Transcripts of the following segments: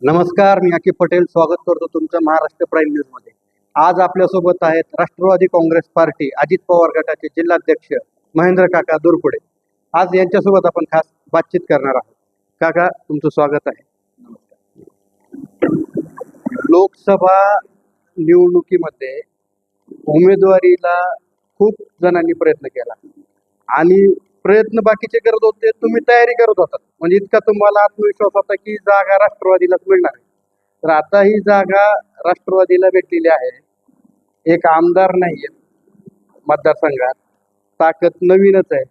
नमस्कार, मी अकिब पटेल स्वागत करतो तुमचं महाराष्ट्र प्राईम न्यूजमध्ये. आज आपल्यासोबत आहेत राष्ट्रवादी काँग्रेस पार्टी अजित पवार गटाचे जिल्हाध्यक्ष महेंद्र काका दुरपुडे. आज यांच्यासोबत आपण खास बातचीत करणार आहोत. काका, तुमचं स्वागत आहे. लोकसभा निवडणुकीमध्ये उमेदवारीला खूप जणांनी प्रयत्न केला आणि प्रयत्न बाकीचे करत होते, तुम्ही तयारी करत होता. म्हणजे इतका तुम्हाला आत्मविश्वास होता की जागा राष्ट्रवादीलाच मिळणार आहे. तर आता ही जागा राष्ट्रवादीला भेटलेली आहे. एक आमदार नाहीये मतदारसंघात, ताकद नवीनच आहे.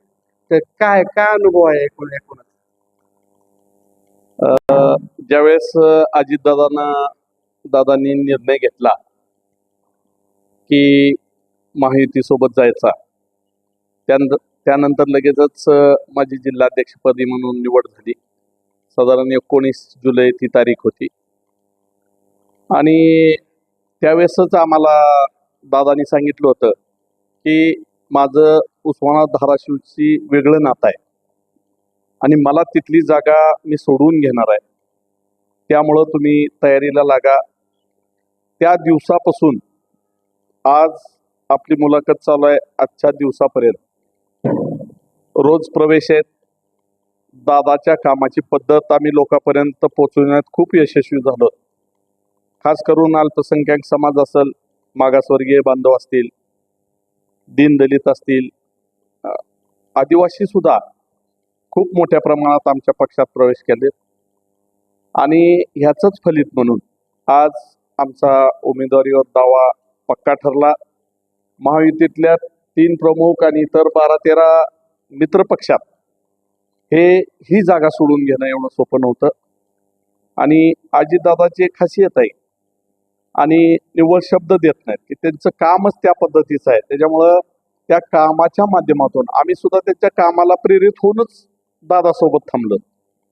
तर काय काय अनुभव आहे एकूण एकूणच? ज्यावेळेस दादांनी निर्णय घेतला की महायुतीसोबत जायचा, त्यानंतर लगेचच माझी जिल्हाध्यक्षपदी म्हणून निवड झाली. साधारण 19 जुलै ती तारीख होती आणि त्यावेळेसच आम्हाला दादांनी सांगितलं होतं की माझं उस्मानाबाद धाराशिवची वेगळं नातं आहे आणि मला तिथली जागा मी सोडून घेणार आहे, त्यामुळं तुम्ही तयारीला लागा. त्या दिवसापासून आज आपली मुलाखत चालू आहे. आजच्या दिवसापर्यंत रोज प्रवेश आहेत. दादाच्या कामाची पद्धत आम्ही लोकांपर्यंत पोहोचवण्यात खूप यशस्वी झालो. खास करून अल्पसंख्याक समाज असेल, मागासवर्गीय बांधव असतील, दीनदलित असतील, आदिवासी सुद्धा खूप मोठ्या प्रमाणात आमच्या पक्षात प्रवेश केले आणि ह्याचंच फलित म्हणून आज आमचा उमेदवारीवर दावा पक्का ठरला. महायुतीतल्या 3 प्रमुख आणि इतर 12-13 मित्र पक्षात ही जागा सोडून घेणं एवढं सोपं नव्हतं आणि अजितदादाची एक खासियत आहे आणि निव्वळ शब्द देत नाहीत की त्यांचं कामच त्या पद्धतीचं आहे. त्याच्यामुळं त्या कामाच्या माध्यमातून आम्ही सुद्धा त्यांच्या कामाला प्रेरित होऊनच दादासोबत थांबलो.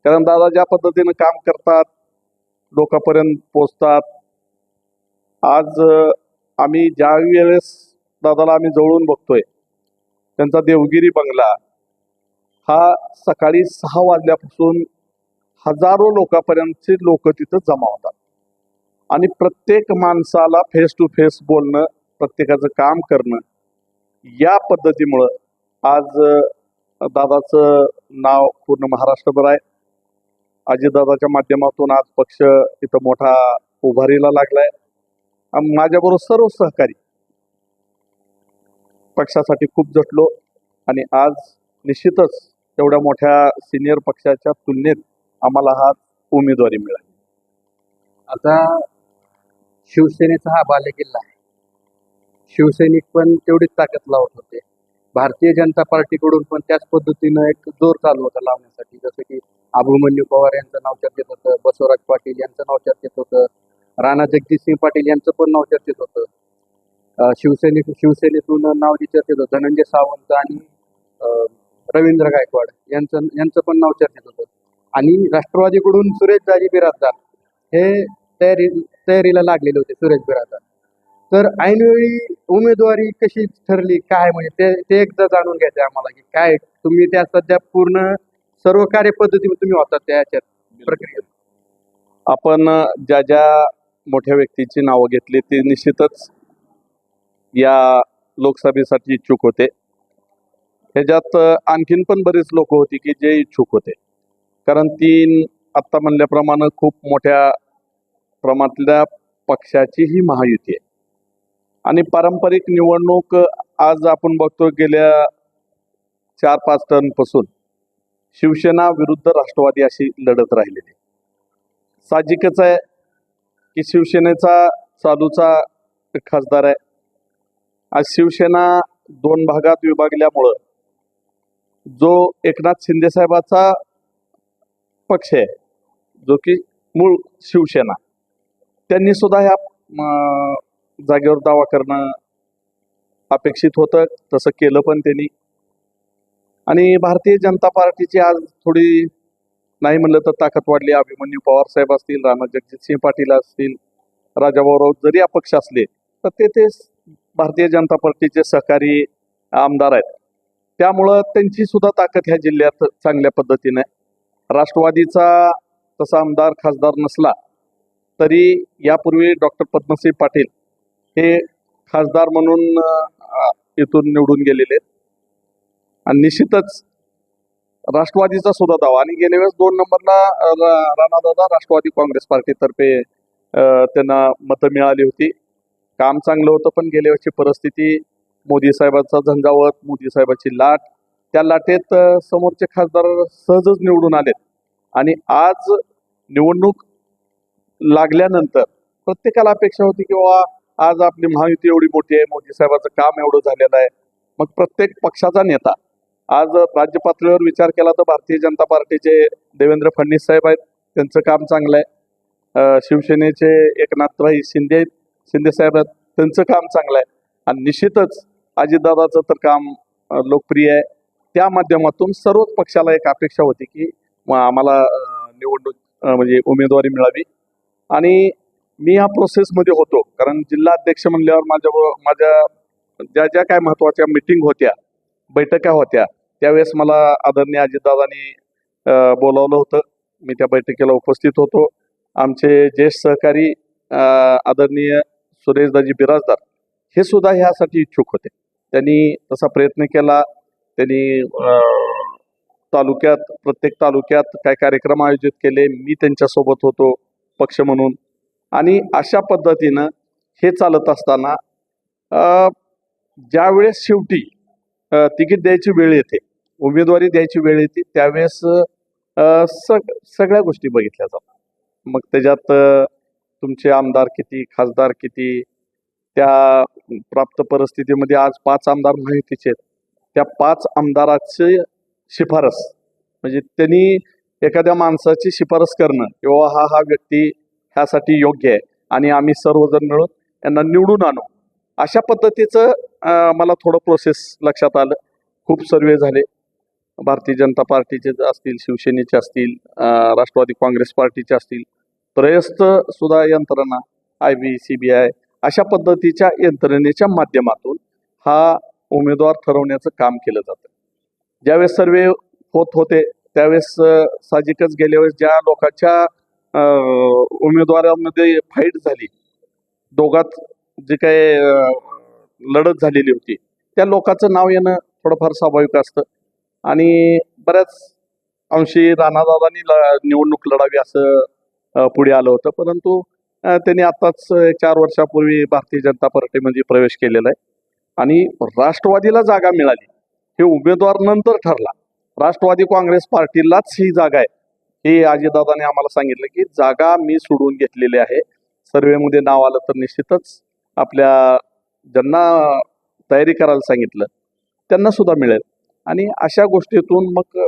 कारण दादा ज्या पद्धतीनं काम करतात, लोकांपर्यंत पोचतात. आज आम्ही ज्या वेळेस दादाला आम्ही जवळून बघतोय, त्यांचा देवगिरी बंगला हा सकाळी 6 वाजल्यापासून हजारो लोकांपर्यंतचे लोक तिथं जमा होतात आणि प्रत्येक माणसाला फेस टू फेस बोलणं, प्रत्येकाचं काम करणं, या पद्धतीमुळं आज दादाचं नाव पूर्ण महाराष्ट्रभर आहे. अजितदादाच्या माध्यमातून आज पक्ष इथं मोठा उभारीला लागलाय. माझ्याबरोबर सर्व सहकारी पक्षासाठी खूप झटलो आणि आज निश्चितच एवढ्या मोठ्या सिनियर पक्षाच्या तुलनेत आम्हाला हा उमेदवारी मिळाली. आता शिवसेनेचा हा बालेकिल्ला आहे. शिवसैनिक पण तेवढीच ताकद लावत होते. भारतीय जनता पार्टीकडून पण त्याच पद्धतीनं एक जोर चालू होता लावण्यासाठी. जसं की अभिमन्यू पवार यांचं नाव चर्चेत होतं, बसवराज पाटील यांचं नाव चर्चेत होतं, राणा जगजितसिंह पाटील यांचं पण नाव चर्चेत होतं. शिवसेनेतून नाव जे चर्चेत होतं धनंजय सावंत आणि रवींद्र गायकवाड यांचं पण नाव चर्चेत होतं आणि राष्ट्रवादीकडून सुरेश दाजी बिराजदार हे तयारीला लागलेले होते. सुरेश बिराजदार तर ऐनवेळी उमेदवारी कशी ठरली, काय म्हणजे ते एकदा जाणून घ्यायचं आम्हाला की काय तुम्ही त्या सध्या पूर्ण सर्व कार्यपद्धती तुम्ही होता त्या याच्यात प्रक्रियेत. आपण ज्या ज्या मोठ्या व्यक्तीची नावं घेतली ती निश्चितच या लोकसभेसाठी इच्छुक होते. ह्याच्यात आणखीन पण बरेच लोक होती की जे इच्छुक होते, कारण ती आत्ता म्हणल्याप्रमाणे खूप मोठ्या प्रमाणातल्या पक्षाची ही महायुती आहे आणि पारंपरिक निवडणूक आज आपण बघतो गेल्या 4-5 टर्मपासून शिवसेना विरुद्ध राष्ट्रवादी अशी लढत राहिलेली. साहजिकच आहे की शिवसेनेचा चालूचा खासदार आहे. आज शिवसेना 2 भागात विभागल्यामुळं जो एकनाथ शिंदे साहेबाचा पक्ष आहे, जो की मूळ शिवसेना, त्यांनी सुद्धा ह्या जागेवर दावा करणं अपेक्षित होतं. तसं केलं पण त्यांनी. आणि भारतीय जनता पार्टीची आज थोडी नाही म्हणलं तर ताकद वाढली. अभिमन्यू पवार साहेब असतील, राणा जगजितसिंह पाटील असतील, राजाभाऊ राऊत जरी अपक्ष असले तर ते भारतीय जनता पार्टीचे सहकारी आमदार आहेत. त्यामुळं त्यांची सुद्धा ताकद ह्या जिल्ह्यात चांगल्या पद्धतीने आहे. राष्ट्रवादीचा तसा आमदार खासदार नसला तरी यापूर्वी डॉक्टर पद्मसिंह पाटील हे खासदार म्हणून इथून निवडून गेलेले आहेत. आणि निश्चितच राष्ट्रवादीचा सुद्धा दावा, आणि गेल्या वेळेस 2 नंबरला राणादादा राष्ट्रवादी काँग्रेस पार्टीतर्फे त्यांना मतं मिळाली होती. काम चांगलं होतं, पण गेल्या वेळेची परिस्थिती, मोदी साहेबांचा झंझावत, मोदी साहेबांची लाट, त्या लाटेत समोरचे खासदार सहजच निवडून आलेत. आणि आज निवडणूक लागल्यानंतर प्रत्येकाला अपेक्षा होती की बाबा आज आपली महायुती एवढी मोठी आहे, मोदी साहेबांचं काम एवढं झालेलं आहे. मग प्रत्येक पक्षाचा नेता आज राज्य पातळीवर विचार केला तर भारतीय जनता पार्टीचे देवेंद्र फडणवीस साहेब आहेत, त्यांचं काम चांगलं आहे. शिवसेनेचे एकनाथराव शिंदे साहेब आहेत, त्यांचं काम चांगलं आहे. आणि निश्चितच अजितदादाचं तर काम लोकप्रिय आहे. त्या माध्यमातून सर्वच पक्षाला एक अपेक्षा होती की आम्हाला निवडणूक म्हणजे उमेदवारी मिळावी. आणि मी या प्रोसेसमध्ये होतो, कारण जिल्हा अध्यक्ष म्हणल्यावर माझ्या ज्या ज्या काय महत्त्वाच्या मीटिंग होत्या, बैठका होत्या, त्यावेळेस मला आदरणीय अजितदादांनी बोलावलं होतं. मी त्या बैठकीला उपस्थित होतो. आमचे ज्येष्ठ सहकारी आदरणीय सुरेशदाजी बिराजदार हे सुद्धा ह्यासाठी इच्छुक होते. त्यांनी तसा प्रयत्न केला. त्यांनी प्रत्येक तालुक्यात काय कार्यक्रम आयोजित केले, मी त्यांच्यासोबत होतो पक्ष म्हणून. आणि अशा पद्धतीनं हे चालत असताना ज्यावेळेस शेवटी तिकीट द्यायची वेळ येते, उमेदवारी द्यायची वेळ येते, त्यावेळेस सगळ्या गोष्टी बघितल्या जातात. मग त्याच्यात तुमचे आमदार किती, खासदार किती, त्या प्राप्त परिस्थितीमध्ये आज 5 आमदार महायुतीचे आहेत. त्या 5 आमदाराची शिफारस म्हणजे त्यांनी एखाद्या माणसाची शिफारस करणं किंवा हा व्यक्ती ह्यासाठी योग्य आहे आणि आम्ही सर्वजण मिळून यांना निवडून आणू, अशा पद्धतीचं मला थोडं प्रोसेस लक्षात आलं. खूप सर्वे झाले, भारतीय जनता पार्टीचे असतील, शिवसेनेचे असतील, राष्ट्रवादी काँग्रेस पार्टीचे असतील, त्रयस्थ सुद्धा यंत्रणा, IB, CBI अशा पद्धतीच्या यंत्रणेच्या माध्यमातून हा उमेदवार ठरवण्याचं काम केलं जातं. ज्यावेळेस सर्वे होत होते त्यावेळेस साहजिकच गेल्या वेळेस ज्या लोकांच्या उमेदवारामध्ये फाईट झाली, दोघात जे काही लढत झालेली होती, त्या लोकांचं नाव येणं थोडंफार स्वाभाविक असतं. आणि बऱ्याच अंशी राणादादांनी निवडणूक लढावी असं पुढे आलं होतं. परंतु त्यांनी आत्ताच 4 वर्षापूर्वी भारतीय जनता पार्टीमध्ये प्रवेश केलेला आहे. आणि राष्ट्रवादीला जागा मिळाली हे उमेदवार नंतर ठरला. राष्ट्रवादी काँग्रेस पार्टीलाच ही जागा आहे हे अजितदादांनी आम्हाला सांगितलं की जागा मी सोडून घेतलेली आहे. सर्वेमध्ये नाव आलं तर निश्चितच आपल्या ज्यांना तयारी करायला सांगितलं त्यांना सुद्धा मिळेल. आणि अशा गोष्टीतून मग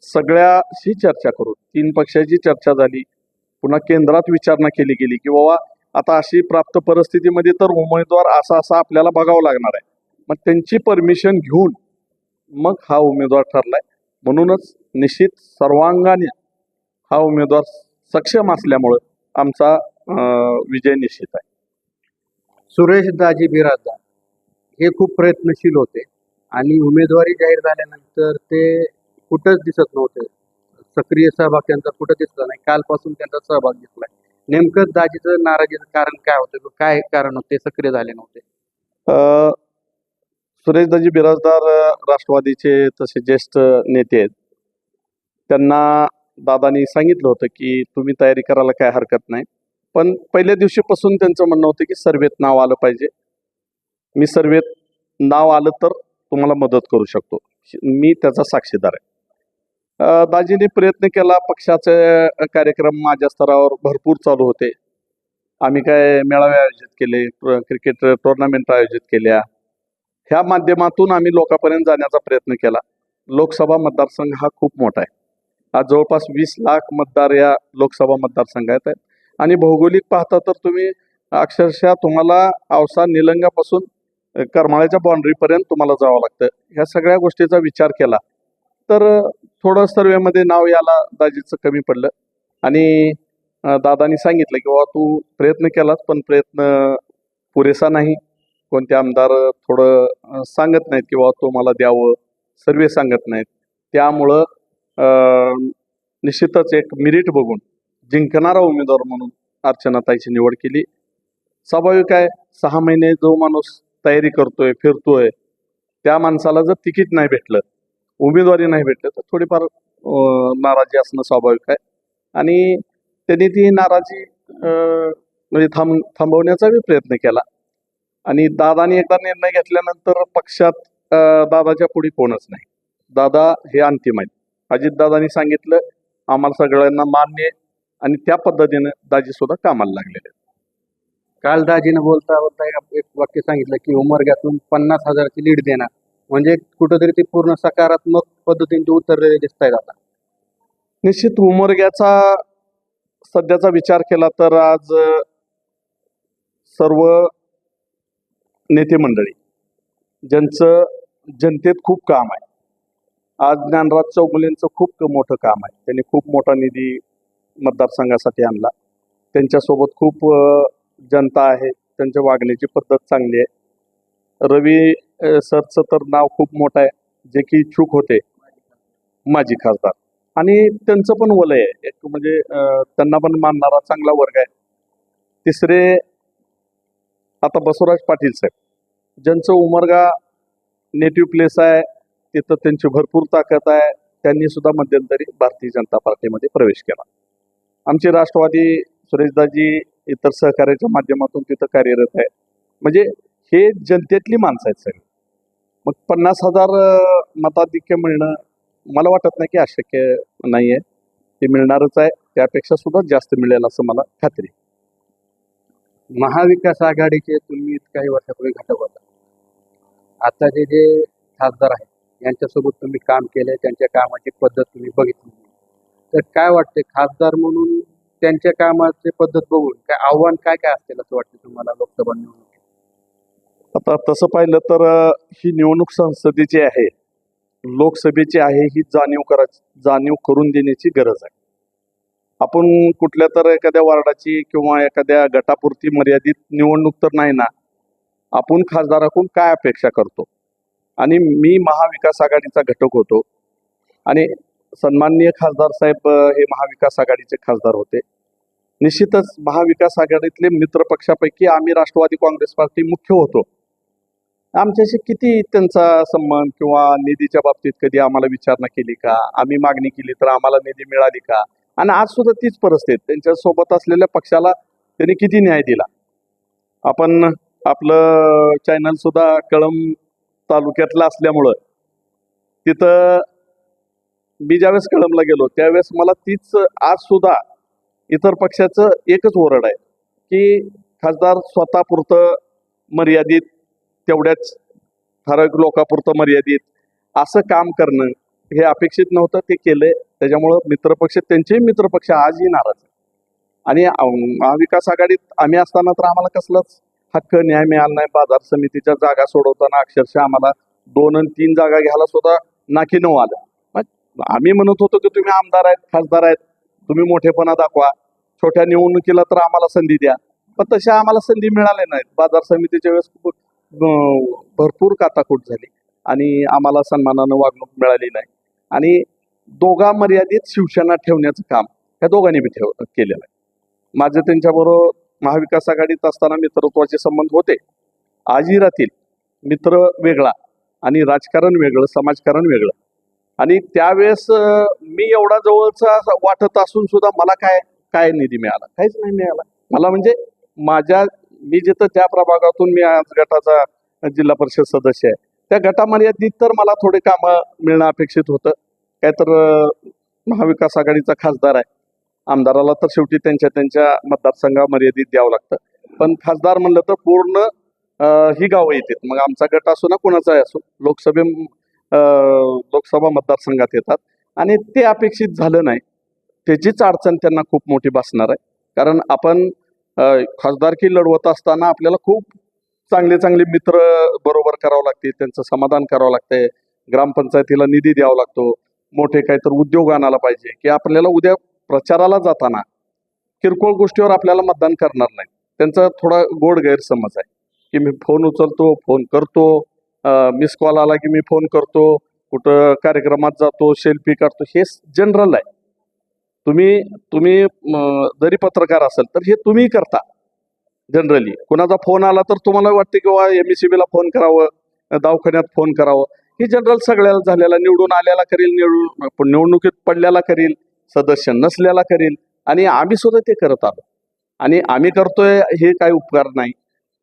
सगळ्याशी चर्चा करून 3 पक्षाची चर्चा झाली. पुन्हा केंद्रात विचारणा केली गेली की बाबा आता अशी प्राप्त परिस्थितीमध्ये तर उमेदवार असा आपल्याला बघावं लागणार आहे. मग त्यांची परमिशन घेऊन मग हा उमेदवार ठरलाय. म्हणूनच निश्चित सर्वांगाने हा उमेदवार सक्षम असल्यामुळे आमचा विजय निश्चित आहे. सुरेश दाजी बिराजदार हे खूप प्रयत्नशील होते आणि उमेदवारी जाहीर झाल्यानंतर ते कुठंच दिसत नव्हते. सक्रिय सहभाग त्यांचा कुठं दिसला नाही. कालपासून त्यांचा सहभाग दिसलाय. नेमकं दाजीचं नाराजीचं कारण काय होतं, काय कारण होते सक्रिय झाले नव्हते? सुरेशदाजी बिराजदार राष्ट्रवादीचे तसे ज्येष्ठ नेते आहेत. त्यांना दादानी सांगितलं होतं की तुम्ही तयारी करायला काय हरकत नाही, पण पहिल्या दिवशीपासून त्यांचं म्हणणं होतं की सर्वेत नाव आलं पाहिजे. मी सर्वेत नाव आलं तर तुम्हाला मदत करू शकतो, मी त्याचा साक्षीदार आहे. दाजीने प्रयत्न केला. पक्षाचे कार्यक्रम माझ्या स्तरावर भरपूर चालू होते. आम्ही काय मेळावे आयोजित केले, क्रिकेट टुर्नामेंट आयोजित केल्या. ह्या माध्यमातून आम्ही लोकांपर्यंत जाण्याचा प्रयत्न केला. लोकसभा मतदारसंघ हा खूप मोठा आहे. आज जवळपास 20 लाख मतदार या लोकसभा मतदारसंघात आहेत. आणि भौगोलिक पाहता तर तुम्ही अक्षरशः तुम्हाला औसा निलंगापासून करमाळ्याच्या बाउंड्रीपर्यंत तुम्हाला जावं लागतं. ह्या सगळ्या गोष्टीचा विचार केला तर थोडं सर्वेमध्ये नाव याला दाजीचं कमी पडलं. आणि दादानी सांगितलं की बाबा तू प्रयत्न केलास पण प्रयत्न पुरेसा नाही. कोणते आमदार थोडं सांगत नाहीत की बाबा तो मला द्यावं, सर्वे सांगत नाहीत. त्यामुळं निश्चितच एक मेरिट बघून जिंकणारा उमेदवार म्हणून अर्चनाताईची निवड केली. स्वाभाविक आहे, 6 महिने जो माणूस तयारी करतोय, फिरतोय, त्या माणसाला जर तिकीट नाही भेटलं, उमेदवारी नाही भेटलं, तर थोडीफार नाराजी असणं स्वाभाविक आहे. आणि त्यांनी ती नाराजी म्हणजे थांबवण्याचाही प्रयत्न केला. आणि दादानी एकदा निर्णय घेतल्यानंतर पक्षात दादाच्या पुढे कोणच नाही. दादा हे अंतिम आहेत. अजितदादांनी सांगितलं, आम्हाला सगळ्यांना मान्य आहे, आणि त्या पद्धतीनं दाजी सुद्धा कामाला लागलेले आहेत. काल दाजीनं बोलता बोलता एक वाक्य सांगितलं की उमरग्यातून 50,000ची लीड देणार, म्हणजे कुठंतरी ते पूर्ण सकारात्मक पद्धतीने उत्तर दिसत आहेत आता. निश्चित उमरग्याचा सध्याचा विचार केला तर आज सर्व नेते मंडळी ज्यांचं जनतेत खूप काम आहे, आज ज्ञानराज चौगुलेंचं खूप मोठं काम आहे. त्यांनी खूप मोठा निधी मतदारसंघासाठी आणला. त्यांच्यासोबत खूप जनता आहे, त्यांच्या वागण्याची पद्धत चांगली आहे. रवी सरचं तर नाव खूप मोठं आहे, जे की इच्छुक होते माजी खासदार, आणि त्यांचं पण वलय आहे एक, म्हणजे त्यांना पण मानणारा चांगला वर्ग आहे. तिसरे आता बसवराज पाटील साहेब, ज्यांचं उमरगा नेटिव्ह प्लेस आहे, तिथं त्यांची भरपूर ताकद आहे. त्यांनी सुद्धा मध्यंतरी भारतीय जनता पार्टीमध्ये प्रवेश केला. आमचे राष्ट्रवादी सुरेशदाजी इतर सहकार्याच्या माध्यमातून तिथं कार्यरत आहे. म्हणजे हे जनतेतली माणसं आहेत सगळी. मग 50,000 मताधिक्य मिळणं मला वाटत नाही की अशक्य नाही आहे. ते मिळणारच आहे, त्यापेक्षा सुद्धा जास्त मिळेल असं मला खात्री आहे. महाविकास आघाडीचे तुम्ही काही वर्षापूर्वी घटक होता. आता जे खासदार आहेत यांच्यासोबत तुम्ही काम केलंय, त्यांच्या कामाची पद्धत तुम्ही बघितली, तर काय वाटते खासदार म्हणून त्यांच्या कामाची पद्धत बघून काय आव्हान काय काय असतील असं वाटतं तुम्हाला लोकसभा निवडणुकीत? आता तसं पाहिलं तर ही निवडणूक संसदेची आहे, लोकसभेची आहे, ही जाणीव करून देण्याची गरज आहे. आपण कुठल्या तर एखाद्या वार्डाची किंवा एखाद्या गटापुरती मर्यादित निवडणूक तर नाही ना. आपण खासदाराकडून काय अपेक्षा करतो, आणि मी महाविकास आघाडीचा घटक होतो, आणि सन्माननीय खासदार साहेब हे महाविकास आघाडीचे खासदार होते. निश्चितच महाविकास आघाडीतले मित्र पक्षापैकी आम्ही राष्ट्रवादी काँग्रेस पार्टी मुख्य होतो. आमच्याशी किती त्यांचा संबंध, किंवा निधीच्या बाबतीत कधी आम्हाला विचारणा केली का, आम्ही मागणी केली तर आम्हाला निधी मिळाली का, आणि आज सुद्धा तीच परिस्थिती. त्यांच्या सोबत असलेल्या पक्षाला त्यांनी किती न्याय दिला. आपण आपलं चॅनल सुद्धा कळंब तालुक्यातलं असल्यामुळं तिथं मी ज्यावेळेस कळंबला गेलो त्यावेळेस मला तीच आज सुद्धा इतर पक्षाचं एकच ओरड आहे की खासदार स्वतःपुरतं मर्यादित, तेवढ्याच ठराविक लोकापुरतं मर्यादित असं काम करणं हे अपेक्षित नव्हतं, ते केलंय. त्याच्यामुळं मित्रपक्ष, त्यांचेही मित्रपक्ष आजही नाराज आहे. आणि महाविकास आघाडीत आम्ही असताना तर आम्हाला कसलाच हक्क न्याय मिळाला नाही. बाजार समितीच्या जागा सोडवताना अक्षरशः आम्हाला 2 आणि 3 जागा घ्यायला सुद्धा नाकी नऊ आलं. मग आम्ही म्हणत होतो की तुम्ही आमदार आहेत, खासदार आहेत, तुम्ही मोठेपणा दाखवा, छोट्या निवडणुकीला तर आम्हाला संधी द्या. पण तशा आम्हाला संधी मिळाल्या नाहीत. बाजार समितीच्या वेळेस भरपूर काताकूट झाली आणि आम्हाला सन्मानानं वागणूक मिळाली नाही. आणि दोघा मर्यादित शिवसेना ठेवण्याचं काम ह्या दोघांनी बी केलेलं आहे. माझं त्यांच्याबरोबर महाविकास आघाडीत असताना मित्रत्वाचे संबंध होते, आजही राहतील. मित्र वेगळा आणि राजकारण वेगळं, समाजकारण वेगळं. आणि त्यावेळेस मी एवढा जवळचा वाटत असून सुद्धा मला काय निधी मिळाला? काहीच नाही मिळाला मला. म्हणजे मी जिथं त्या प्रभागातून मी आज गटाचा जिल्हा परिषद सदस्य आहे, त्या गटामर्यादित तर मला थोडे कामं मिळणं अपेक्षित होतं. काय तर महाविकास आघाडीचा खासदार आहे, आमदाराला तर शेवटी त्यांच्या मतदारसंघा मर्यादित द्यावं लागतं. पण खासदार म्हणलं तर पूर्ण ही गावं येतात. मग आमचा गट असो ना कोणाचाही असो, लोकसभा मतदारसंघात येतात, आणि ते अपेक्षित झालं नाही. त्याचीच अडचण त्यांना खूप मोठी बसणार आहे. कारण आपण खासदारकी लढवत असताना आपल्याला खूप चांगले मित्र बरोबर करावं लागते, त्यांचं समाधान करावं लागतंय, ग्रामपंचायतीला निधी द्यावा लागतो, मोठे काहीतरी उद्योग आणायला पाहिजे, की आपल्याला उद्या प्रचाराला जाताना किरकोळ गोष्टीवर आपल्याला मतदान करणार नाही. त्यांचा थोडा गोड गैरसमज आहे की मी फोन उचलतो, फोन करतो, मिस कॉल आला की मी फोन करतो, कुठं कार्यक्रमात जातो, सेल्फी काढतो, हे जनरल आहे. तुम्ही तुम्ही जरी पत्रकार असाल तर हे तुम्ही करता. जनरली कोणाचा फोन आला तर तुम्हाला वाटते किंवा MECB ला फोन करावं, दवाखान्यात फोन करावं. ही जनरल सगळ्याला झालेला, निवडून आल्याला करील, निवडणुकीत पडल्याला करील, सदस्य नसल्याला करील, आणि आम्ही सुद्धा ते करत आलो. आणि आम्ही करतोय हे काही उपकार नाही,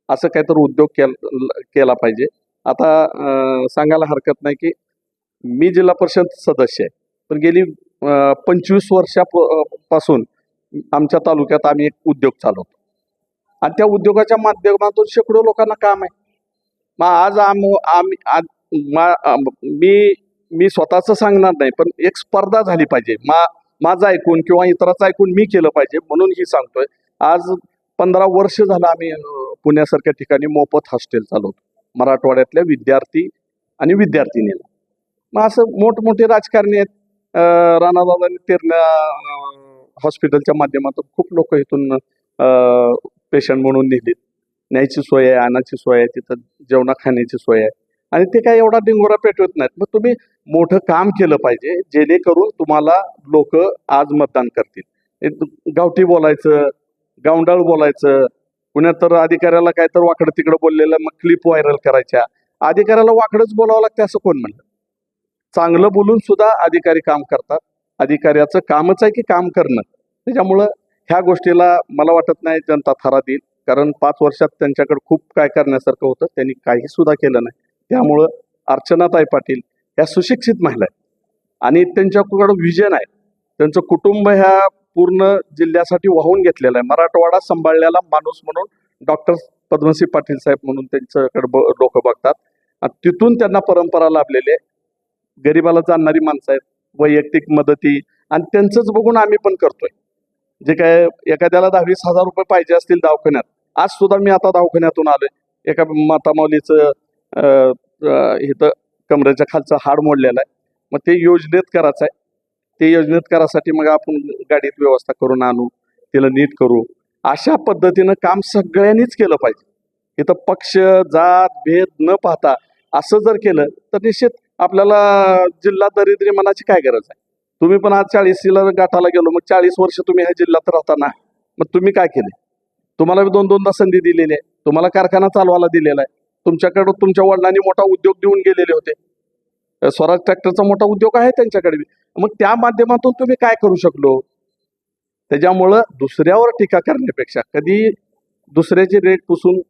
असं काहीतरी उद्योग केला पाहिजे. आता सांगायला हरकत नाही की मी जिल्हा परिषद सदस्य आहे, पण गेली 25 वर्षापासून आमच्या तालुक्यात आम्ही एक उद्योग चालवतो आणि त्या उद्योगाच्या माध्यमातून शेकडो लोकांना काम आहे. मग आज मी स्वतःच सांगणार नाही, पण एक स्पर्धा झाली पाहिजे. माझं ऐकून किंवा इतराचं ऐकून मी केलं पाहिजे म्हणून ही सांगतोय. आज 15 वर्ष झालं आम्ही पुण्यासारख्या ठिकाणी मोफत हॉस्टेल चालवतो मराठवाड्यातल्या विद्यार्थी आणि विद्यार्थिनीला. मग असं मोठमोठे राजकारणी आहेत. राणादादांनी तेरणा हॉस्पिटलच्या माध्यमातून खूप लोक इथून पेशंट म्हणून नेलीत. न्यायची सोय आहे, आणायची सोय आहे, तिथं जेवणा खाण्याची सोय आहे, आणि ते काय एवढा डिंगोरा पेटवत नाहीत. मग तुम्ही मोठं काम केलं पाहिजे जेणेकरून तुम्हाला लोक आज मतदान करतील. गावठी बोलायचं, गावंडाळ बोलायचं, पुण्यात तर अधिकाऱ्याला काय तर वाकडं तिकडं बोललेलं मग क्लिप व्हायरल करायच्या. अधिकाऱ्याला वाकडंच बोलावं लागतं असं कोण म्हणलं? चांगलं बोलून सुद्धा अधिकारी काम करतात. अधिकाऱ्याचं कामच आहे की काम करणं. त्याच्यामुळं ह्या गोष्टीला मला वाटत नाही जनता थारा देईल, कारण 5 वर्षात त्यांच्याकडे खूप काय करण्यासारखं होतं, त्यांनी काही सुद्धा केलं नाही. त्यामुळं अर्चनाताई पाटील ह्या सुशिक्षित महिला आहेत आणि त्यांच्याकडं विजन आहे. त्यांचं कुटुंब ह्या पूर्ण जिल्ह्यासाठी वाहून घेतलेलं आहे. मराठवाडा सांभाळलेला माणूस म्हणून डॉक्टर पद्मश्री पाटील साहेब म्हणून त्यांच्याकडे लोक बघतात. आणि तिथून त्यांना परंपरा लाभलेली आहे. गरिबाला जाणणारी माणसं आहेत, वैयक्तिक मदती, आणि त्यांचंच बघून आम्ही पण करतोय. जे काय एखाद्याला 10-20 हजार रुपये पाहिजे असतील दवाखान्यात, आज सुद्धा मी आता दवाखान्यातून आलोय. एका मातामाऊलीचं इथं कमरेच्या खालचं हाड मोडलेलं आहे. मग ते योजनेत करायचं आहे. ते योजनेत करायसाठी मग आपण गाडीत व्यवस्था करून आणू, तिला नीट करू. अशा पद्धतीनं काम सगळ्यांनीच केलं पाहिजे. इथं पक्ष, जात, भेद न पाहता असं जर केलं तर निश्चित आपल्याला जिल्हा दरिद्री मनाची काय गरज आहे? तुम्ही पण आज 40ला गाठाला गेलो, मग 40 वर्ष तुम्ही ह्या जिल्ह्यात राहताना मग तुम्ही काय केले? तुम्हाला 2-2दा संधी दिलेली आहे, तुम्हाला कारखाना चालवायला दिलेला आहे, तुमच्याकडे तुमच्या वडिलांनी मोठा उद्योग देऊन गेलेले होते. स्वराज ट्रॅक्टरचा मोठा उद्योग आहे त्यांच्याकडे. मग त्या माध्यमातून तुम्ही काय करू शकलो? त्याच्यामुळं दुसऱ्यावर टीका करण्यापेक्षा कधी दुसऱ्याची रेख पुसून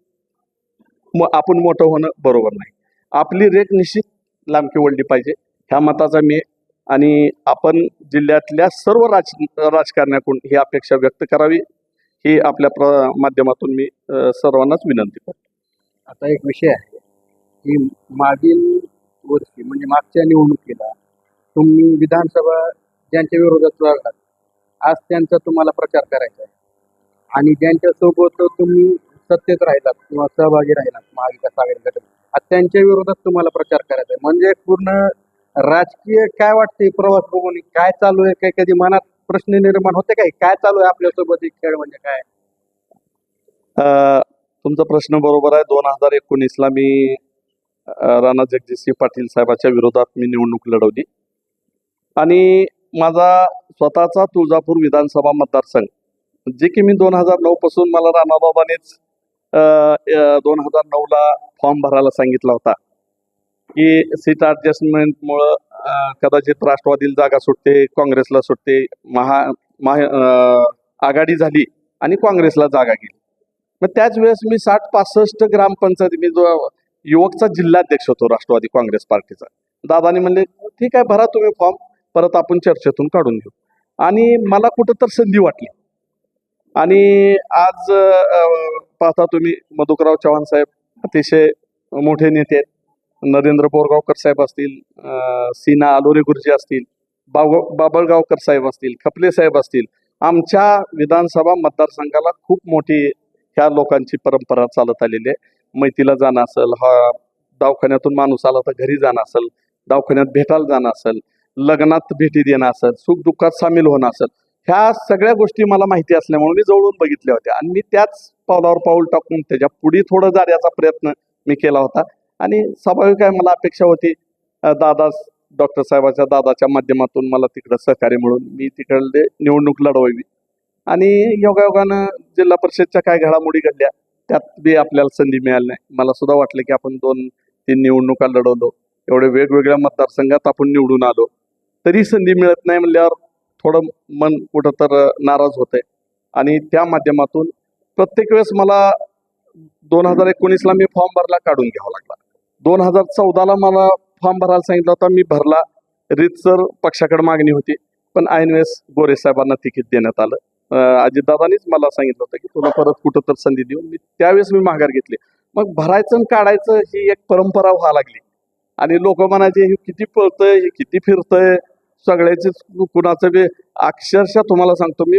आपण मोठं होणं बरोबर नाही. आपली रेख निश्चित लांबकी वळली पाहिजे, ह्या मताचा मी आणि आपण जिल्ह्यातल्या सर्व राजकारण्याकडून ही अपेक्षा व्यक्त करावी, ही आपल्या माध्यमातून मी सर्वांनाच विनंती करतो. आता एक विषय आहे की मागील वर्षी म्हणजे मागच्या निवडणुकीला तुम्ही विधानसभा ज्यांच्या विरोधात लढलात, आज त्यांचा तुम्हाला प्रचार करायचा आहे, आणि ज्यांच्यासोबत तुम्ही सत्तेत राहिलात किंवा सहभागी राहिलात महाविकास आघाडी गटात, आज त्यांच्या विरोधात तुम्हाला प्रचार करायचा आहे. म्हणजे पूर्ण राजकीय काय वाटते प्रवास बघून, काय चालू आहे? काही कधी मनात प्रश्न निर्माण होते काय, काय चालू आहे आपल्यासोबत एक खेळ म्हणजे काय? तुमचा प्रश्न बरोबर आहे. 2019ला मी राणा जगजितसिंह पाटील साहेबांच्या विरोधात मी निवडणूक लढवली आणि माझा स्वतःचा तुळजापूर विधानसभा मतदारसंघ, जे की मी 2009 पासून मला राणाबाबांनीच 2009ला फॉर्म भरायला सांगितला होता की सीट ॲडजस्टमेंटमुळं कदाचित राष्ट्रवादीला जागा सुटते, काँग्रेसला सुटते, आघाडी झाली आणि काँग्रेसला जागा गेली. मग त्याच वेळेस मी 60-65 ग्रामपंचायत, मी जो युवकचा जिल्हाध्यक्ष होतो राष्ट्रवादी काँग्रेस पार्टीचा. दादानी म्हणले ठीक आहे, भरा तुम्ही फॉर्म, परत आपण चर्चेतून काढून घेऊ. आणि मला कुठं तर संधी वाटली. आणि आज पाहता तुम्ही मधुकरराव चव्हाण साहेब अतिशय मोठे नेते आहेत. नरेंद्र बोरगावकर साहेब असतील, सीना आलोरे गुरुजी असतील, बाबळगावकर साहेब असतील, खपले साहेब असतील. आमच्या विधानसभा मतदारसंघाला खूप मोठी ह्या लोकांची परंपरा चालत आलेली आहे. मैतीला जाणं असेल, हा दवाखान्यातून माणूस आला तर घरी जाणं असेल, दवाखान्यात भेटायला जाणं असेल, लग्नात भेटी देणं असेल, सुखदुःखात सामील होणं असेल, ह्या सगळ्या गोष्टी मला माहिती असल्यामुळे मी जवळून बघितल्या होत्या आणि मी त्याच पावलावर पाऊल टाकून त्याच्या पुढे थोडं जाण्याचा प्रयत्न मी केला होता. आणि स्वाभाविक आहे, मला अपेक्षा होती दादा डॉक्टर साहेबाच्या दादाच्या माध्यमातून मला तिकडं सहकार्य मिळून मी तिकडले निवडणूक लढवावी आणि योगायोगानं जिल्हा परिषदच्या काय घडामोडी घडल्या त्यात बी आपल्याला संधी मिळाली नाही. मला सुद्धा वाटलं की आपण 2-3 निवडणुका लढवलो, एवढे वेगवेगळ्या मतदारसंघात आपण निवडून आलो, तरी संधी मिळत नाही म्हणल्यावर थोडं मन कुठं तर नाराज होतंय. आणि त्या माध्यमातून प्रत्येक वेळेस मला 2019ला मी फॉर्म भरला, काढून घ्यावा लागला. 2014ला मला फॉर्म भरायला सांगितलं होता, मी भरला. रीतसर पक्षाकडे मागणी होती, पण ऐन वेळेस गोरे साहेबांना तिकीट देण्यात आलं. अजितदादांनीच मला सांगितलं होतं की तुला परत कुठं तर संधी देऊ. त्यावेळेस मी माघार घेतली. मग भरायचं आणि काढायचं ही एक परंपरा व्हायला लागली आणि लोक म्हणायचे हे किती पळतंय, हे किती फिरतंय, सगळ्याचे कुणाचं बी. अक्षरशः तुम्हाला सांगतो, मी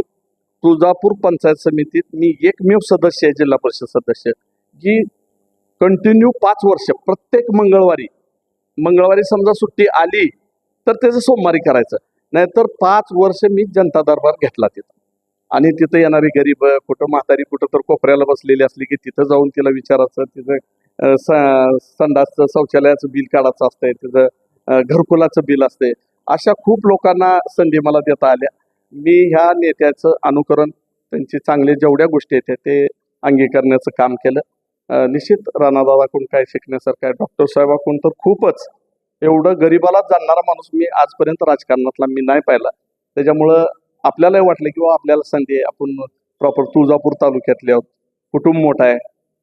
तुळजापूर पंचायत समितीत मी एकमेव सदस्य आहे, जिल्हा परिषद सदस्य, जी कंटिन्यू 5 वर्ष प्रत्येक मंगळवारी समजा सुट्टी आली तर त्याचं सोमवारी करायचं, नाहीतर 5 वर्ष मी जनता दरबार घेतला तिथं. आणि तिथं येणारी गरीब, कुठं म्हातारी कुठं तर कोपऱ्याला बसलेली असली की तिथं जाऊन तिला विचारायचं, तिचं संडासचं शौचालयाचं बिल काढायचं असतंय, तिचं घरकुलाचं बिल असतंय. अशा खूप लोकांना संधी मला देता आल्या. मी ह्या नेत्याचं अनुकरण, त्यांची चांगले जेवढ्या गोष्टी आहेत ते अंगीकारण्याचं काम केलं. निश्चित राणादादाकडून काय शिकण्यासारखं आहे. डॉक्टर साहेबाकडून तर खूपच. एवढं गरिबाला जाणणारा माणूस मी आजपर्यंत राजकारणातला मी नाही पाहिला. त्याच्यामुळं आपल्यालाही वाटलं की आपल्याला संधी आहे, आपण प्रॉपर तुळजापूर तालुक्यातले आहोत, कुटुंब मोठा आहे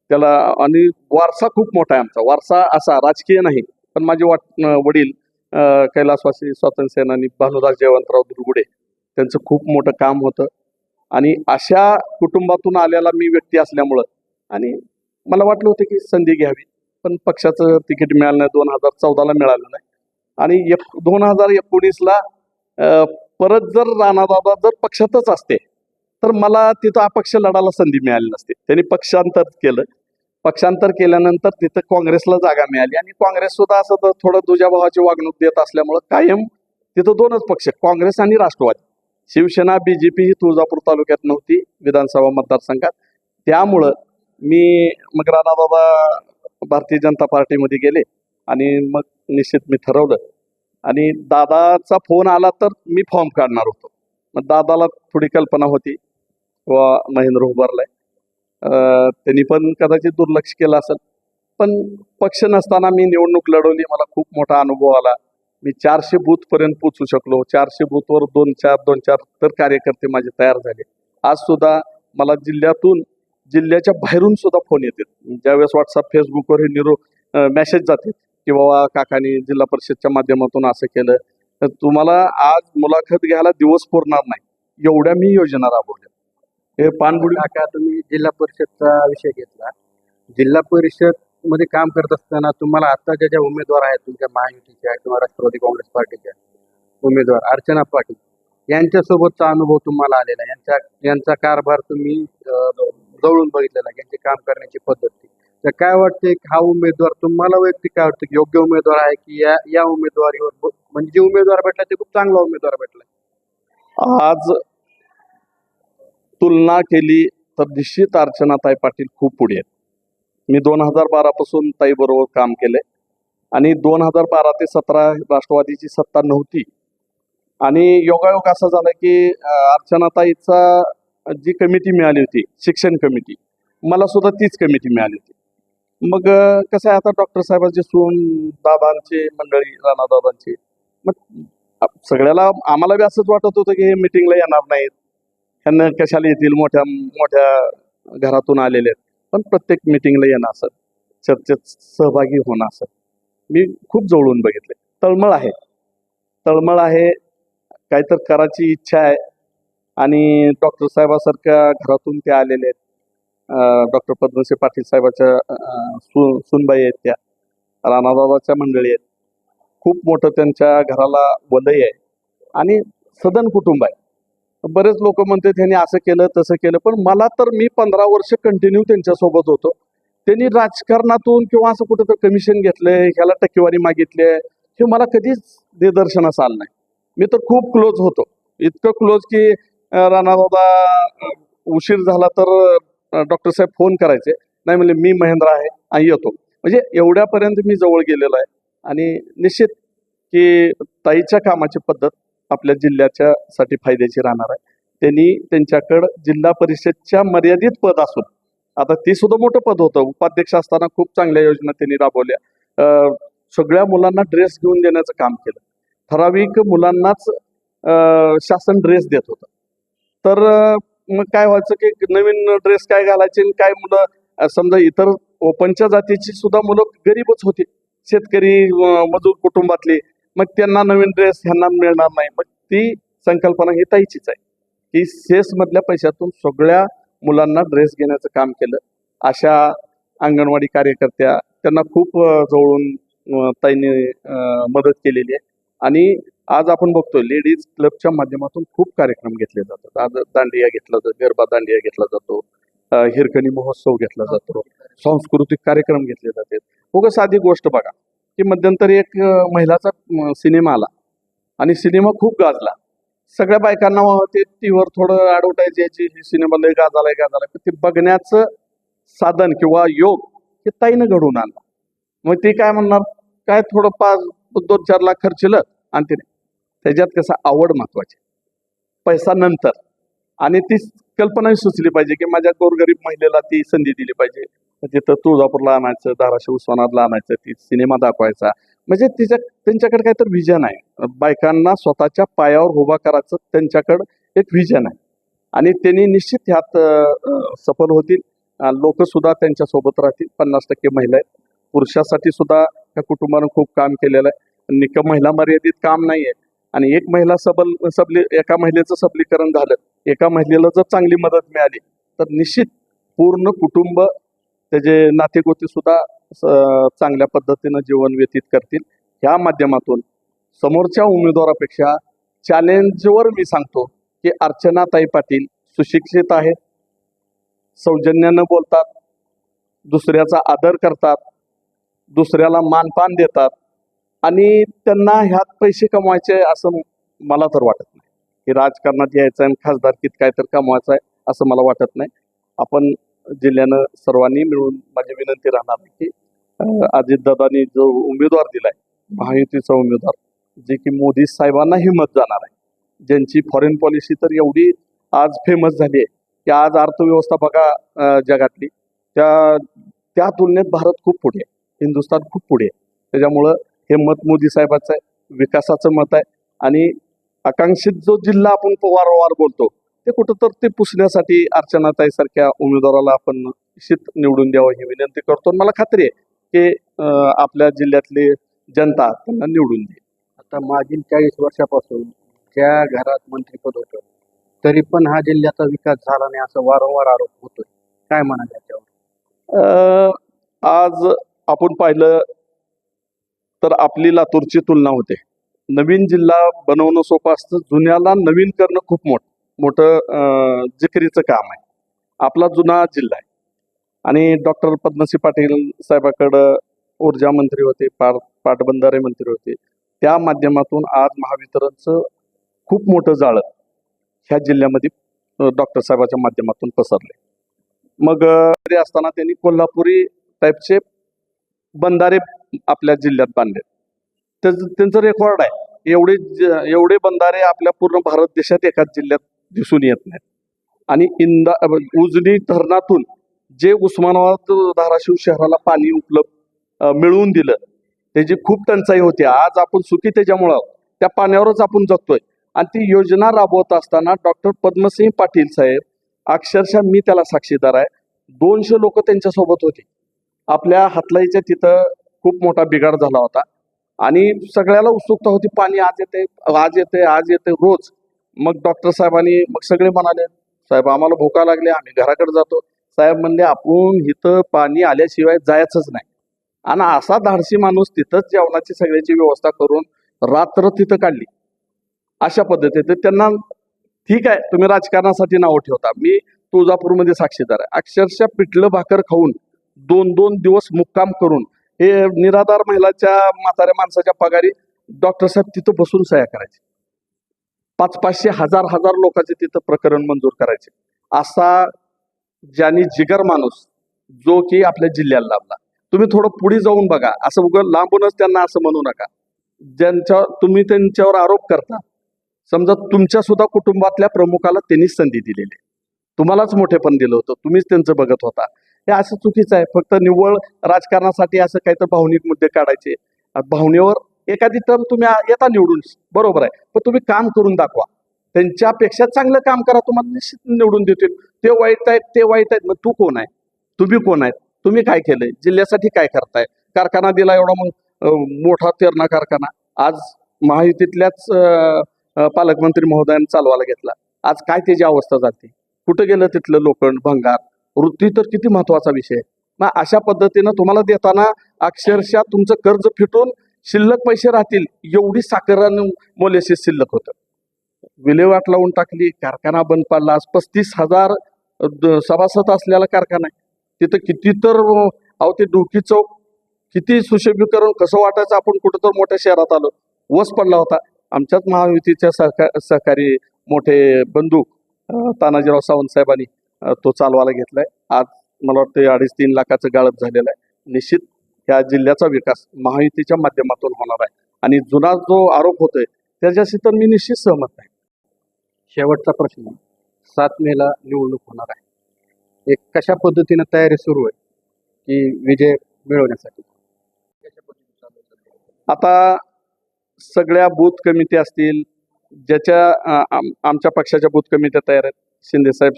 त्याला, आणि वारसा खूप मोठा आहे. आमचा वारसा असा राजकीय नाही, पण माझे वडील कैलासवासी स्वातंत्र्य सेनानी भानुदास जयवंतराव दुर्गुडे, त्यांचं खूप मोठं काम होतं. आणि अशा कुटुंबातून आलेला मी व्यक्ती असल्यामुळं आणि मला वाटलं होतं की संधी घ्यावी, पण पक्षाचं तिकीट मिळालं नाही. 2014ला मिळालं नाही. आणि 2019ला परत जर राणादादा जर पक्षातच असते तर मला तिथं अपक्ष लढायला संधी मिळाली नसते. त्यांनी पक्षांतर केल्यानंतर तिथं काँग्रेसला जागा मिळाली आणि काँग्रेस सुद्धा असं तर थोडं दुजाभावाची वागणूक देत असल्यामुळं कायम तिथं 2च पक्ष, काँग्रेस आणि राष्ट्रवादी. शिवसेना BJP ही तुळजापूर तालुक्यात नव्हती विधानसभा मतदारसंघात. त्यामुळं मग राणादादा भारतीय जनता पार्टीमध्ये गेले आणि मग निश्चित मी ठरवलं. आणि दादाचा फोन आला तर मी फॉर्म काढणार होतो. मग दादाला थोडी कल्पना होती व महेंद्र उभारलाय, त्यांनी पण कदाचित दुर्लक्ष केलं असेल. पण पक्ष नसताना मी निवडणूक लढवली, मला खूप मोठा अनुभव आला. मी 400 बूथपर्यंत पोचू शकलो. 400 बूथवर 2-4 तर कार्यकर्ते माझे तयार झाले. आज सुद्धा मला जिल्ह्याच्या बाहेरून सुद्धा फोन येतात. ज्यावेळेस व्हॉट्सअप, फेसबुकवर हे मेसेज जाते की बाबा काकांनी जिल्हा परिषदच्या माध्यमातून असं केलं, तर तुम्हाला आज मुलाखत घ्यायला दिवस पुरणार नाही, एवढ्या मी योजना राबवल्या. हे पानबुडी. काका, तुम्ही जिल्हा परिषदचा विषय घेतला. जिल्हा परिषद मध्ये काम करत असताना तुम्हाला आता ज्या उमेदवार आहेत तुमच्या महायुतीच्या किंवा राष्ट्रवादी काँग्रेस पार्टीच्या उमेदवार अर्चना पाटील यांच्यासोबतचा अनुभव तुम्हाला आलेला आहे. यांचा कारभार तुम्ही जवळून बघितलेला, यांचे काम करण्याची पद्धती. तर काय वाटते, हा उमेदवार तुम्हाला वैयक्तिक काय वाटतं की योग्य उमेदवार आहे की या उमेदवारीवर, म्हणजे जे उमेदवार भेटला ते खूप चांगला उमेदवार भेटला? आज तुलना केली तर निश्चित अर्चनाताई पाटील खूप पुढे आहेत. मी 2012 पासून ताईबरोबर काम केलंय आणि 2012 ते 17 राष्ट्रवादीची सत्ता नव्हती. आणि योगायोग असं झालं की अर्चनाताईचा जी कमिटी मिळाली होती, शिक्षण कमिटी, मला सुद्धा तीच कमिटी मिळाली होती. मग कसं आहे, आता डॉक्टर साहेबांचे सून, दादांचे मंडळी, राणादादांची, मग सगळ्याला आम्हाला बी असंच वाटत होतं की हे मिटिंगला येणार नाहीत, ह्यांना कशाला येतील, मोठ्या मोठ्या घरातून आलेले आहेत. पण प्रत्येक मिटिंगला येणं असं, चर्चेत सहभागी होणं असं मी खूप जवळून बघितले. तळमळ आहे, काहीतरी करायची इच्छा आहे. आणि डॉक्टर साहेबासारख्या घरातून ते आलेले आहेत. डॉक्टर पद्मश्री पाटील साहेबाच्या सुनबाई आहेत, त्या राणादादाच्या मंडळी आहेत. खूप मोठं त्यांच्या घराला वलय आहे आणि सदन कुटुंब आहे. बरेच लोक म्हणतात त्यांनी असं केलं तसं केलं, पण मला तर मी 15 वर्ष कंटिन्यू त्यांच्यासोबत होतो. त्यांनी राजकारणातून किंवा असं कुठं तर कमिशन घेतलंय, ह्याला टक्केवारी मागितली आहे, हे मला कधीच निदर्शनास आलं नाही. मी तर खूप क्लोज होतो, इतकं क्लोज की राणादादा उशीर झाला तर डॉक्टर साहेब फोन करायचे, नाही म्हणजे मी महेंद्र आहे आणि येतो, म्हणजे एवढ्यापर्यंत मी जवळ गेलेलो आहे. आणि निश्चित की ताईच्या कामाची पद्धत आपल्या जिल्ह्याच्या साठी फायद्याची राहणार आहे. त्यांनी त्यांच्याकडं जिल्हा परिषदच्या मर्यादित पद असून, आता ते सुद्धा मोठं पद होतं, उपाध्यक्ष असताना खूप चांगल्या योजना त्यांनी राबवल्या. सगळ्या मुलांना ड्रेस घेऊन देण्याचं काम केलं. ठराविक मुलांनाच शासन ड्रेस देत होतं. तर मग काय व्हायचं की नवीन ड्रेस काय घालायचे आणि काय मुलं समजा इतर ओपनच्या जातीची सुद्धा मुलं गरीबच होती, शेतकरी मजूर कुटुंबातली, मग त्यांना नवीन ड्रेस ह्यांना मिळणार नाही. मग ती संकल्पना ही ताईचीच आहे की सेस मधल्या पैशातून सगळ्या मुलांना ड्रेस घेण्याचं काम केलं. अशा अंगणवाडी कार्यकर्त्या त्यांना खूप जवळून ताईने मदत केलेली आहे. आणि आज आपण बघतोय लेडीज क्लबच्या माध्यमातून खूप कार्यक्रम घेतले जातात. आज दांडिया घेतला जातो, गरबा दांडिया घेतला जातो, हिरकणी महोत्सव घेतला जातो, सांस्कृतिक कार्यक्रम घेतले जातात. उगाच साधी गोष्ट बघा की मध्यंतरी एक महिलाचा सिनेमा आला आणि सिनेमा खूप गाजला. सगळ्या बायकांना ते टीव्हीवर थोडं ॲडव्हर्टाईज यायची, ही सिनेमा लय गाजालाय. ते बघण्याचं साधन किंवा योग हे ताईनं घडवून आणला. मग ते काय म्हणणार, काय थोडं 2-4 लाख खर्चलं आणि ते त्याच्यात कसं आवड महत्वाची, पैसा नंतर. आणि ती कल्पनाही सुचली पाहिजे की माझ्या गोरगरीब महिलेला ती संधी दिली पाहिजे. तिथं तुळजापूरला आणायचं, धाराशिव उस्मानाबादला आणायचं, ती सिनेमा दाखवायचा. म्हणजे त्यांच्याकडे काहीतरी व्हिजन आहे. बायकांना स्वतःच्या पायावर उभा करायचं त्यांच्याकडं एक व्हिजन आहे आणि त्यांनी निश्चित ह्यात सफल होतील. लोक सुद्धा त्यांच्या सोबत राहतील. 50% महिला आहेत. पुरुषासाठी सुद्धा त्या कुटुंबानं खूप काम केलेलं आहे. निकम महिला मर्यादित काम नाहीये. आणि एक महिला एका महिलेचं सबलीकरण झालं, एका महिलेला जर चांगली मदत मिळाली तर निश्चित पूर्ण कुटुंब, त्याचे नातेगोती सुद्धा चांगल्या पद्धतीनं जीवन व्यतीत करतील. ह्या माध्यमातून समोरच्या उमेदवारापेक्षा चॅलेंजवर मी सांगतो की अर्चनाताई पाटील सुशिक्षित आहेत, सौजन्यानं बोलतात, दुसऱ्याचा आदर करतात, दुसऱ्याला मानपान देतात आणि त्यांना ह्यात पैसे कमवायचे असं मला तर वाटत नाही. हे राजकारणात यायचं आणि खासदारकीत काय तर कमवायचं आहे असं मला वाटत नाही. आपण जिल्ह्यानं सर्वांनी मिळून माझी विनंती राहणार आहे की अजितदादांनी जो उमेदवार दिलाय, महायुतीचा उमेदवार, जे की मोदी साहेबांनाही मत जाणार आहे, ज्यांची फॉरेन पॉलिसी तर एवढी आज फेमस झाली आहे की आज अर्थव्यवस्था बघा जगातली, त्या तुलनेत भारत खूप पुढे आहे, हिंदुस्थान खूप पुढे आहे. त्याच्यामुळं हे मत मोदी साहेबाचं आहे, विकासाचं मत आहे. आणि आकांक्षित जो जिल्हा आपण वारंवार बोलतो ते कुठं तर ते पुसण्यासाठी अर्चनाताई सारख्या उमेदवाराला आपण निश्चित निवडून द्यावं ही विनंती करतो. मला खात्री आहे की आपल्या जिल्ह्यातली जनता त्यांना निवडून देईल. आता मागील 40 वर्षापासून ज्या घरात मंत्रिपद होतं तरी पण हा जिल्ह्याचा विकास झाला नाही असं वारंवार आरोप होतोय. काय म्हणाल याच्यावर? आज आपण पाहिलं तर आपली लातूरची तुलना होते. नवीन जिल्हा बनवणं सोपं असतं, जुन्याला नवीन करणं खूप मोठं जिकरीचं काम आहे. आपला जुना जिल्हा आहे आणि डॉक्टर पद्मसिंह पाटील साहेबाकडं ऊर्जा मंत्री होते, पाटबंधारे मंत्री होते. त्या माध्यमातून आज महावितरणचं खूप मोठं जाळं ह्या जिल्ह्यामध्ये डॉक्टर साहेबाच्या माध्यमातून पसरले. मग असताना त्यांनी कोल्हापुरी टाईपचे बंधारे आपल्या जिल्ह्यात बांधले. त्यांचं रेकॉर्ड आहे. एवढे बंधारे आपल्या पूर्ण भारत देशात एकाच जिल्ह्यात दिसून येत नाहीत. आणि उजनी धरणातून जे उस्मानाबाद धाराशिव शहराला पाणी उपलब्ध मिळवून दिलं, त्याची खूप टंचाई होती. आज आपण सुखी त्याच्यामुळं त्या पाण्यावरच आपण जगतोय. आणि ती योजना राबवत असताना डॉक्टर पद्मसिंह पाटील साहेब, अक्षरशः मी त्याला साक्षीदार आहे, 200 लोक त्यांच्यासोबत होती. आपल्या हातलाईच्या तिथं खूप मोठा बिघाड झाला होता आणि सगळ्याला उत्सुकता होती, पाणी आज येते रोज. मग डॉक्टर साहेबांनी सगळे म्हणाले, साहेब आम्हाला भूका लागले, आम्ही घराकडे जातो. साहेब म्हणले, आपण इथं पाणी आल्याशिवाय जायचंच नाही. आणि असा धाडसी माणूस तिथंच जेवणाची सगळ्याची व्यवस्था करून रात्र तिथं काढली. अशा पद्धतीने त्यांना, ठीक आहे तुम्ही राजकारणासाठी नावं ठेवता, मी तुळजापूरमध्ये साक्षीदार आहे. अक्षरशः पिठलं भाकर खाऊन 2-2 दिवस मुक्काम करून हे निराधार महिलाच्या, म्हाताऱ्या माणसाच्या पगारी डॉक्टर साहेब तिथं बसून सह्या करायचे. 500-500 हजार लोकांचे तिथं प्रकरण मंजूर करायचे. असा ज्यांनी जिगर माणूस जो की आपल्या जिल्ह्याला लाभला. तुम्ही थोडं पुढे जाऊन बघा, असं उगं लांबूनच त्यांना असं म्हणू नका. तुम्ही त्यांच्यावर आरोप करता, समजा तुमच्या सुद्धा कुटुंबातल्या प्रमुखाला त्यांनीच संधी दिलेली आहे, तुम्हालाच मोठेपण दिलं होतं, तुम्हीच त्यांचं बघत होता, हे असं चुकीचं आहे. फक्त निव्वळ राजकारणासाठी असं काही तर भावनिक मुद्दे काढायचे. भावनेवर एखादी टर्म तुम्ही येता निवडून, बरोबर आहे, पण तुम्ही काम करून दाखवा, त्यांच्यापेक्षा चांगलं काम करा, तुम्हाला निश्चित निवडून देतील. ते वाईट आहेत, ते वाईट आहेत, मग तू कोण आहे, तुम्ही कोण आहेत, तुम्ही काय केलंय, जिल्ह्यासाठी काय करताय, कारखाना दिला एवढा मग मोठा तेरणा कारखाना, आज महायुतीतल्याच पालकमंत्री महोदयांनी चालवायला घेतला, आज काय त्याची अवस्था झाली, कुठं गेलं तिथलं लोखंड, भंगार, वृत्ती तर किती महत्वाचा विषय आहे. मग अशा पद्धतीनं तुम्हाला देताना अक्षरशः तुमचं कर्ज फिटून शिल्लक पैसे राहतील एवढी साखर आणि मोलेसिस शिल्लक होतं, विल्हेवाट लावून टाकली, कारखाना बंद पडला. आज 35,000 सभासद असलेला कारखाना आहे, तिथं किती तर अहो ते डोकी चौक किती सुशोभीकरण कसं वाटायचं, आपण कुठं तर मोठ्या शहरात आलो, वस पडला होता. आमच्याच महायुतीच्या सहकारी मोठे बंधू तानाजीराव सावंत साहेबांनी तो चालवायला घेतलाय. आज मला वाटतं 2.5-3 लाखाचं गाळप झालेलं आहे. निश्चित ह्या जिल्ह्याचा विकास महायुतीच्या माध्यमातून होणार आहे आणि जुना जो आरोप होतोय त्याच्याशी तर मी निश्चित सहमत नाही. शेवटचा प्रश्न, 7 मेला निवडणूक होणार आहे, एक कशा पद्धतीने तयारी सुरू आहे की विजय मिळवण्यासाठी? आता सगळ्या बूथ कमिटी असतील, ज्याच्या आमच्या पक्षाच्या बूथ कमिट्या तयार आहेत, शिंदे साहेब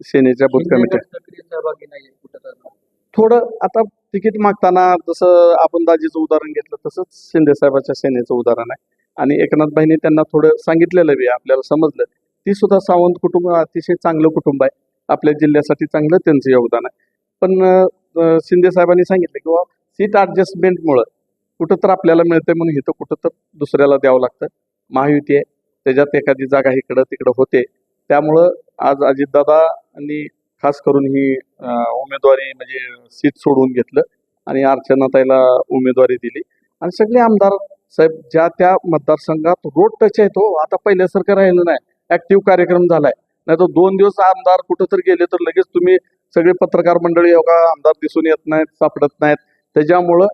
सेनेच्या बूथ कमिट्या सहभागी नाही कुठं. थोडं आता तिकीट मागताना जसं आपण दाजीचं उदाहरण घेतलं तसंच शिंदे साहेबाच्या सेनेचं उदाहरण आहे आणि एकनाथ भाईंनी त्यांना थोडं सांगितलेलं बी, आपल्याला समजलं. ती सुद्धा सावंत कुटुंब अतिशय चांगलं कुटुंब आहे, आपल्या जिल्ह्यासाठी चांगलं त्यांचं योगदान आहे. पण शिंदे साहेबांनी सांगितलं की सीट ॲडजस्टमेंटमुळं कुठं तर आपल्याला मिळतंय म्हणून इथं कुठं तर दुसऱ्याला द्यावं लागतं. महायुती आहे, त्याच्यात एखादी जागा इकडं तिकडं होते, त्यामुळं आज अजितदादांनी खास करून ही उमेदवारी म्हणजे सीट सोडवून घेतलं आणि अर्चनाताईला उमेदवारी दिली आणि सगळे आमदार साहेब ज्या त्या मतदारसंघात रोड टच आहे, तो आता पहिल्यासारखं राहिलं नाही, ऍक्टिव्ह कार्यक्रम झालाय. नाही तर 2 दिवस आमदार कुठं तर गेले तर लगेच तुम्ही सगळे पत्रकार मंडळी का आमदार दिसून येत नाहीत, सापडत नाहीत. त्याच्यामुळं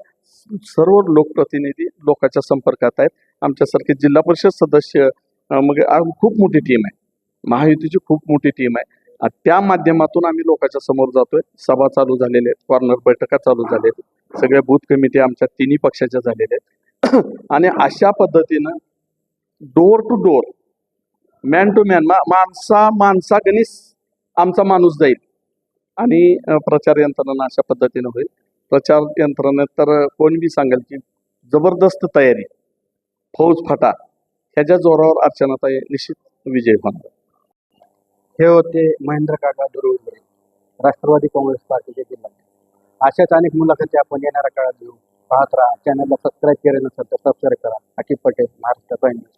सर्व लोकप्रतिनिधी लोकांच्या संपर्कात आहेत. आमच्यासारखे जिल्हा परिषद सदस्य मग खूप मोठी टीम आहे, महायुतीची खूप मोठी टीम आहे. त्या माध्यमातून आम्ही लोकांच्या समोर जातोय. सभा चालू झालेल्या आहेत, कॉर्नर बैठका चालू झाल्या आहेत, सगळ्या बूथ कमिटी आमच्या तिन्ही पक्षाच्या झालेल्या आहेत आणि अशा पद्धतीनं door to door, man to man, माणसागणिक आमचा माणूस जाईल आणि प्रचार यंत्रणा अशा पद्धतीनं होईल. प्रचार यंत्रणेत तर कोण बी सांगेल की जबरदस्त तयारी, फौज फाटा, ह्याच्या जोरावर अर्चनाताई निश्चित विजय होणार. हे होते महेंद्र काका दुर्वे, राष्ट्रवादी काँग्रेस पार्टीचे जिल्हाध्यक्ष. अशाच अनेक मुलाखती आपण येणाऱ्या काळात घेऊ. पाहत राहा, चॅनलला सबस्क्राईब केलं नसेल तर सबस्क्राईब करा. अकिब पटेल, महाराष्ट्र प्राईम न्यूज.